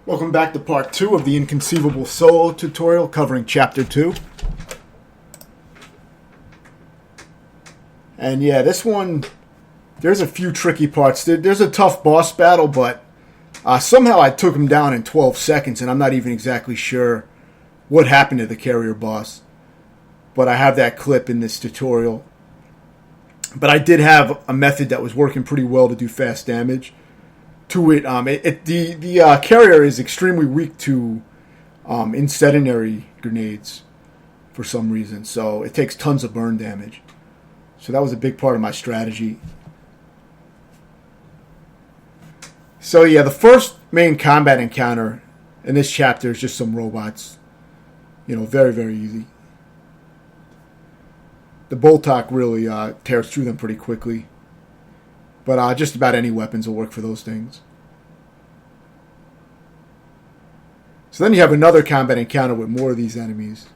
Welcome back to part 2 of the Inconceivable solo tutorial covering chapter 2. And yeah, this one, there's a few tricky parts. There's a tough boss battle, but somehow I took him down in 12 seconds, and I'm not even exactly sure what happened to the carrier boss. But I have that clip in this tutorial. But I did have a method that was working pretty well to do fast damage to it. The carrier is extremely weak to incendiary grenades for some reason, so it takes tons of burn damage. So that was a big part of my strategy. So yeah, the first main combat encounter in this chapter is just some robots. You know, very, very easy. The Boltok really tears through them pretty quickly. But just about any weapons will work for those things. So then you have another combat encounter with more of these enemies.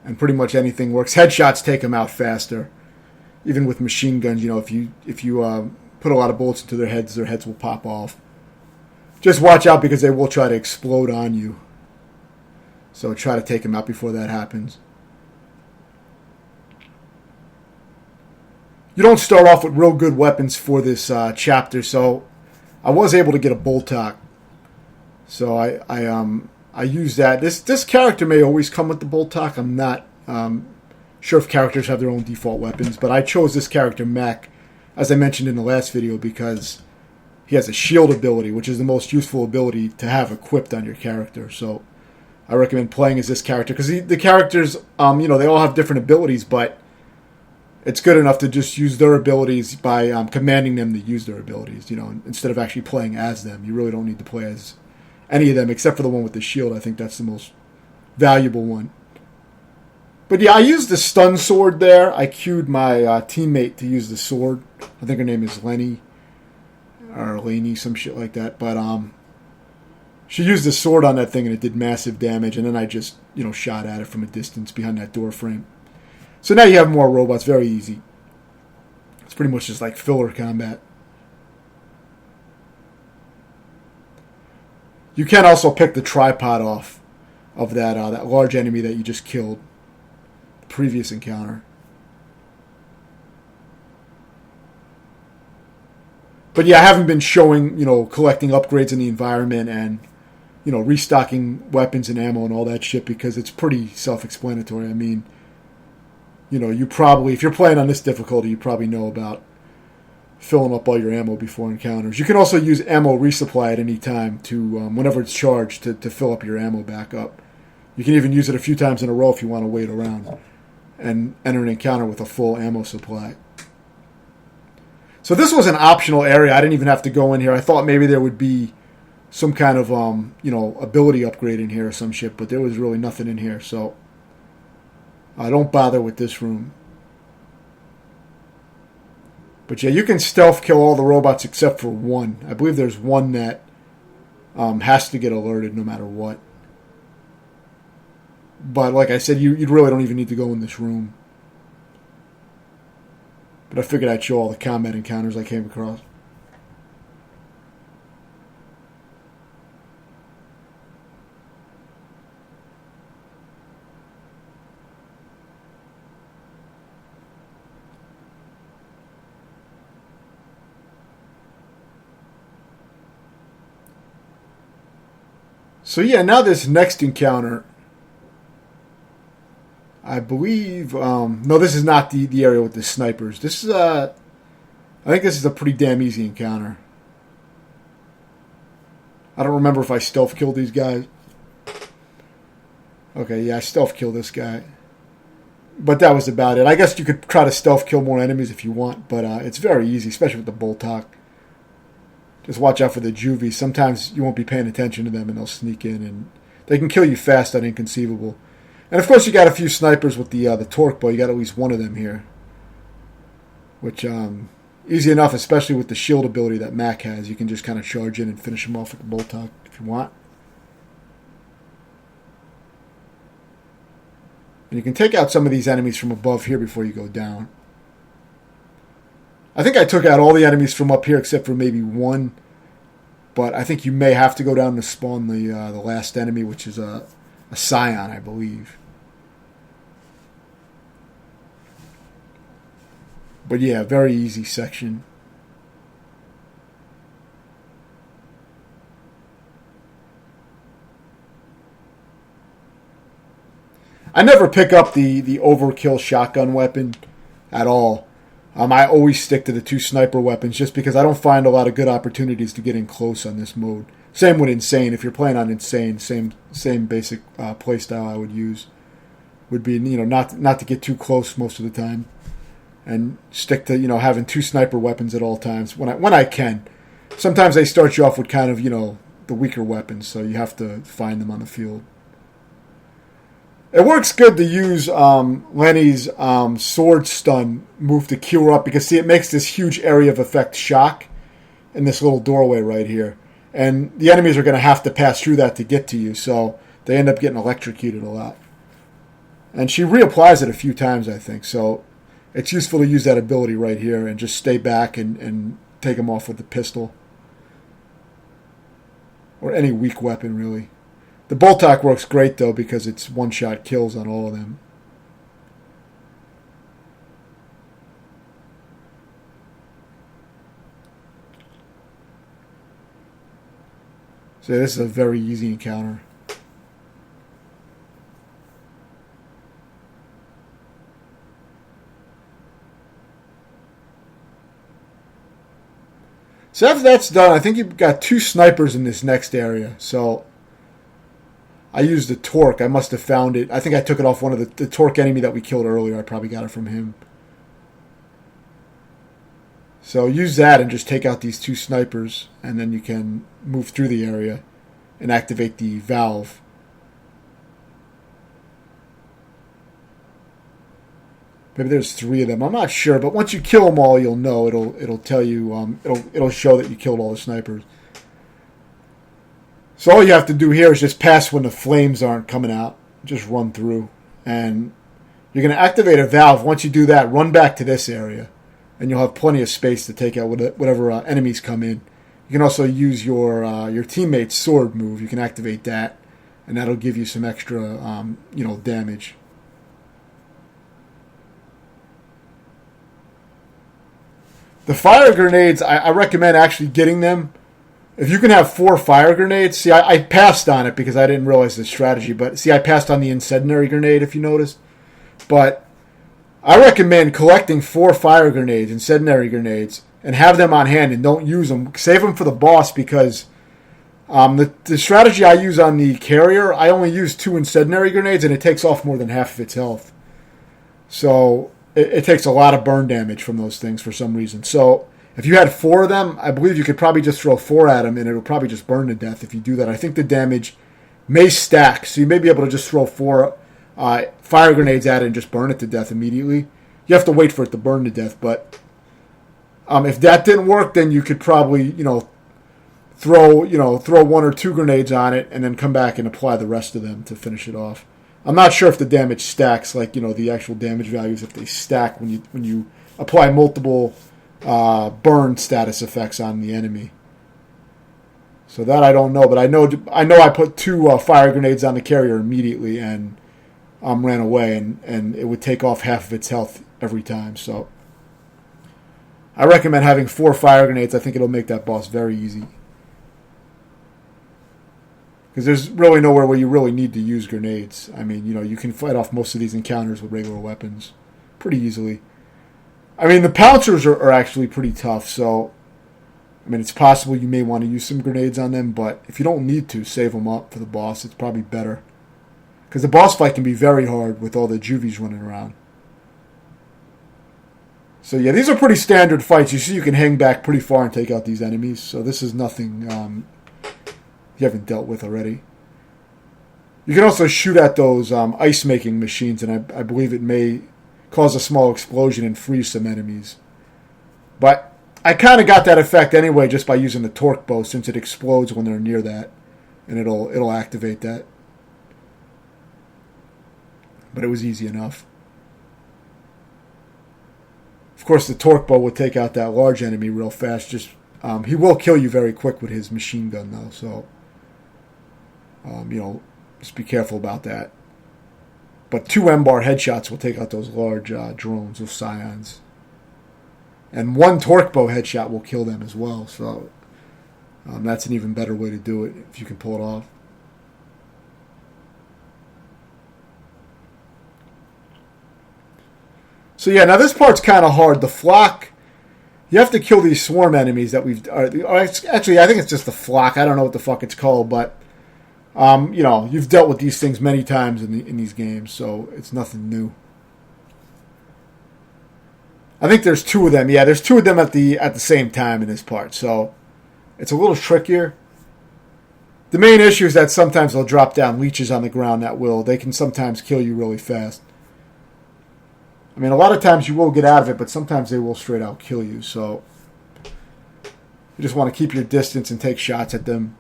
And pretty much anything works. Headshots take them out faster. Even with machine guns, you know, if you put a lot of bullets into their heads will pop off. Just watch out because they will try to explode on you. So try to take them out before that happens. You don't start off with real good weapons for this chapter, so I was able to get a Boltok. So I use that. This character may always come with the Boltok. I'm not sure if characters have their own default weapons, but I chose this character, Mech, as I mentioned in the last video, because he has a shield ability, which is the most useful ability to have equipped on your character. So I recommend playing as this character, because the characters, they all have different abilities, but it's good enough to just use their abilities by commanding them to use their abilities, instead of actually playing as them. You really don't need to play as any of them, except for the one with the shield. I think that's the most valuable one. But yeah, I used the stun sword there. I queued my teammate to use the sword. I think her name is Lenny, or Laney, some shit like that. But she used the sword on that thing, and it did massive damage. And then I just, shot at it from a distance behind that door frame. So now you have more robots, very easy. It's pretty much just like filler combat. You can also pick the tripod off of that large enemy that you just killed. The previous encounter. But yeah, I haven't been showing, collecting upgrades in the environment and, restocking weapons and ammo and all that shit because it's pretty self-explanatory. I mean, you probably, if you're playing on this difficulty, you probably know about filling up all your ammo before encounters. You can also use ammo resupply at any time to, whenever it's charged, to fill up your ammo back up. You can even use it a few times in a row if you want to wait around and enter an encounter with a full ammo supply. So this was an optional area. I didn't even have to go in here. I thought maybe there would be some kind of, ability upgrade in here or some shit, but there was really nothing in here, so don't bother with this room. But yeah, you can stealth kill all the robots except for one. I believe there's one that has to get alerted no matter what. But like I said, you really don't even need to go in this room. But I figured I'd show all the combat encounters I came across. So yeah, now this next encounter, I believe, no, this is not the area with the snipers. This is, I think this is a pretty damn easy encounter. I don't remember if I stealth killed these guys. Okay, yeah, I stealth killed this guy. But that was about it. I guess you could try to stealth kill more enemies if you want, but it's very easy, especially with the Boltok. Just watch out for the juvies. Sometimes you won't be paying attention to them and they'll sneak in and they can kill you fast on Inconceivable. And of course you got a few snipers with the torque bow. You got at least one of them here. Which, easy enough, especially with the shield ability that Mac has. You can just kind of charge in and finish him off with the Boltok if you want. And you can take out some of these enemies from above here before you go down. I think I took out all the enemies from up here except for maybe one. but I think you may have to go down to spawn the last enemy, which is a Scion, I believe. But yeah, very easy section. I never pick up the overkill shotgun weapon at all. I always stick to the 2 sniper weapons just because I don't find a lot of good opportunities to get in close on this mode. Same with Insane. If you're playing on Insane, same basic playstyle I would use. Would be, not to get too close most of the time. And stick to, having 2 sniper weapons at all times when I can. Sometimes they start you off with kind of, the weaker weapons, so you have to find them on the field. It works good to use Lenny's sword stun move to queue her up because, see, it makes this huge area of effect shock in this little doorway right here. And the enemies are going to have to pass through that to get to you, so they end up getting electrocuted a lot. And she reapplies it a few times, I think, so it's useful to use that ability right here and just stay back and take them off with the pistol. Or any weak weapon, really. The Boltok works great, though, because it's one-shot kills on all of them. So this is a very easy encounter. So after that's done, I think you've got 2 snipers in this next area. So I used the Torque. I must have found it. I think I took it off one of the Torque enemy that we killed earlier. I probably got it from him. So use that and just take out these 2 snipers, and then you can move through the area and activate the valve. Maybe there's 3 of them. I'm not sure, but once you kill them all, you'll know. It'll tell you. It'll show that you killed all the snipers. So all you have to do here is just pass when the flames aren't coming out. Just run through. And you're going to activate a valve. Once you do that, run back to this area. And you'll have plenty of space to take out whatever enemies come in. You can also use your teammate's sword move. You can activate that. And that'll give you some extra damage. The fire grenades, I recommend actually getting them. If you can have 4 fire grenades, see, I passed on it because I didn't realize the strategy, but see, I passed on the incendiary grenade, if you noticed. But I recommend collecting 4 fire grenades, incendiary grenades, and have them on hand and don't use them. Save them for the boss because the strategy I use on the carrier, I only use 2 incendiary grenades and it takes off more than half of its health. So it takes a lot of burn damage from those things for some reason. So if you had 4 of them, I believe you could probably just throw 4 at them and it'll probably just burn to death if you do that. I think the damage may stack, so you may be able to just throw 4 fire grenades at it and just burn it to death immediately. You have to wait for it to burn to death, but if that didn't work, then you could probably throw 1 or 2 grenades on it and then come back and apply the rest of them to finish it off. I'm not sure if the damage stacks, like the actual damage values, if they stack when you apply multiple burn status effects on the enemy. So that I don't know, but I know I put 2 fire grenades on the carrier immediately and ran away, and it would take off half of its health every time. So I recommend having 4 fire grenades. I think it'll make that boss very easy. Because there's really nowhere where you really need to use grenades. I mean, you can fight off most of these encounters with regular weapons pretty easily. I mean, the pouncers are actually pretty tough, so I mean, it's possible you may want to use some grenades on them, but if you don't need to, save them up for the boss. It's probably better. Because the boss fight can be very hard with all the juvies running around. So yeah, these are pretty standard fights. You see you can hang back pretty far and take out these enemies, so this is nothing you haven't dealt with already. You can also shoot at those ice-making machines, and I believe it may cause a small explosion and freeze some enemies. But I kind of got that effect anyway just by using the torque bow, since it explodes when they're near that, and it'll activate that. But it was easy enough. Of course, the torque bow would take out that large enemy real fast, just He will kill you very quick with his machine gun, though. So, just be careful about that. But 2 M-bar headshots will take out those large drones, those scions. And 1 torque bow headshot will kill them as well. So, that's an even better way to do it if you can pull it off. So yeah, now this part's kind of hard. The flock, you have to kill these swarm enemies that we've... Actually, I think it's just the flock. I don't know what the fuck it's called, but... you've dealt with these things many times in these games, so it's nothing new. I think there's 2 of them. Yeah, there's 2 of them at the same time in this part, so it's a little trickier. The main issue is that sometimes they'll drop down leeches on the ground they can sometimes kill you really fast. I mean, a lot of times you will get out of it, but sometimes they will straight out kill you, so you just want to keep your distance and take shots at them.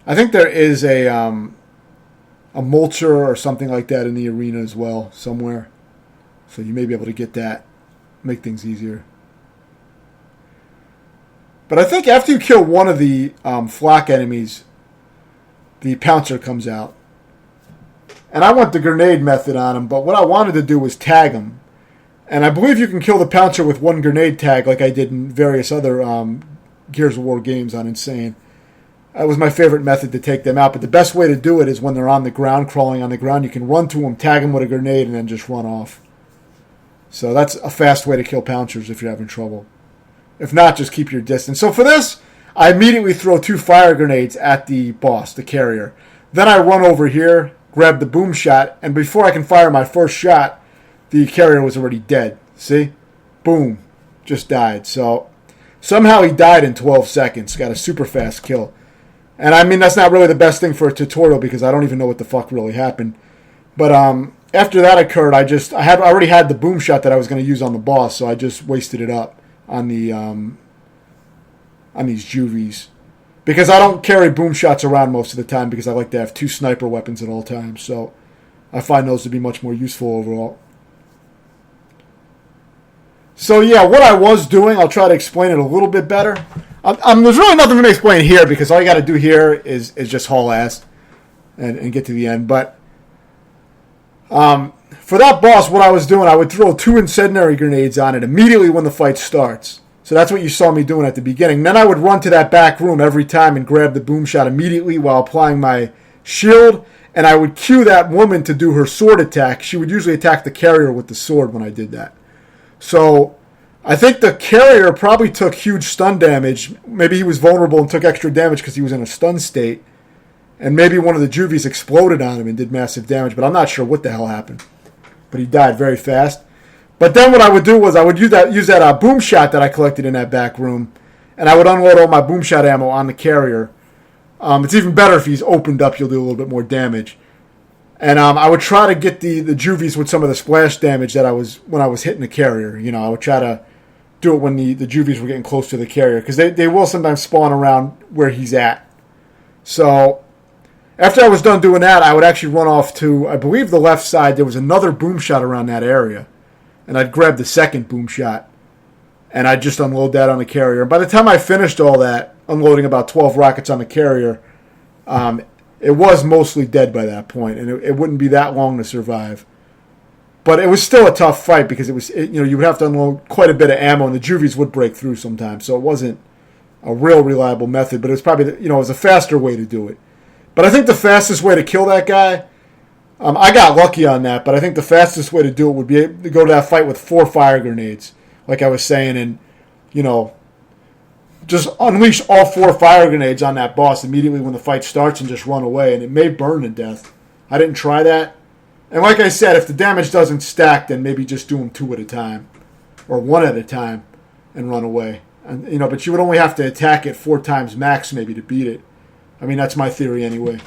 I think there is a mulcher or something like that in the arena as well, somewhere. So you may be able to get that, make things easier. But I think after you kill one of the flock enemies, the pouncer comes out. And I went the grenade method on him, but what I wanted to do was tag him. And I believe you can kill the pouncer with 1 grenade tag like I did in various other Gears of War games on Insane. That was my favorite method to take them out, but the best way to do it is when they're on the ground, crawling on the ground. You can run to them, tag them with a grenade, and then just run off. So that's a fast way to kill pouncers if you're having trouble. If not, just keep your distance. So for this, I immediately throw 2 fire grenades at the boss, the carrier. Then I run over here, grab the boom shot, and before I can fire my first shot, the carrier was already dead. See? Boom. Just died. So somehow he died in 12 seconds. Got a super fast kill. And I mean, that's not really the best thing for a tutorial because I don't even know what the fuck really happened. But after that occurred, I already had the boom shot that I was going to use on the boss, so I just wasted it up on the on these juvies. Because I don't carry boom shots around most of the time because I like to have 2 sniper weapons at all times. So I find those to be much more useful overall. So yeah, what I was doing, I'll try to explain it a little bit better. There's really nothing for me to explain here because all you got to do here is just haul ass and get to the end. But for that boss, what I was doing, I would throw 2 incendiary grenades on it immediately when the fight starts. So that's what you saw me doing at the beginning. Then I would run to that back room every time and grab the boom shot immediately while applying my shield. And I would cue that woman to do her sword attack. She would usually attack the carrier with the sword when I did that. So I think the carrier probably took huge stun damage. Maybe he was vulnerable and took extra damage because he was in a stun state. And maybe one of the juvies exploded on him and did massive damage. But I'm not sure what the hell happened. But he died very fast. But then what I would do was I would use that boom shot that I collected in that back room, and I would unload all my boom shot ammo on the carrier. It's even better if he's opened up; you'll do a little bit more damage. And I would try to get the juvies with some of the splash damage that when I was hitting the carrier. I would try to do it when the juvies were getting close to the carrier because they will sometimes spawn around where he's at. So after I was done doing that, I would actually run off to, I believe, the left side. There was another boom shot around that area. And I'd grab the second boom shot, and I'd just unload that on the carrier. And by the time I finished all that, unloading about 12 rockets on the carrier, it was mostly dead by that point, and it wouldn't be that long to survive. But it was still a tough fight because you would have to unload quite a bit of ammo, and the juvies would break through sometimes. So it wasn't a real reliable method, but it was probably it was a faster way to do it. But I think the fastest way to kill that guy. I got lucky on that, but I think the fastest way to do it would be to go to that fight with 4 fire grenades, like I was saying, and, just unleash all 4 fire grenades on that boss immediately when the fight starts and just run away, and it may burn to death. I didn't try that. And like I said, if the damage doesn't stack, then maybe just do them 2 at a time, or 1 at a time, and run away. And but you would only have to attack it 4 times max maybe to beat it. I mean, that's my theory anyway.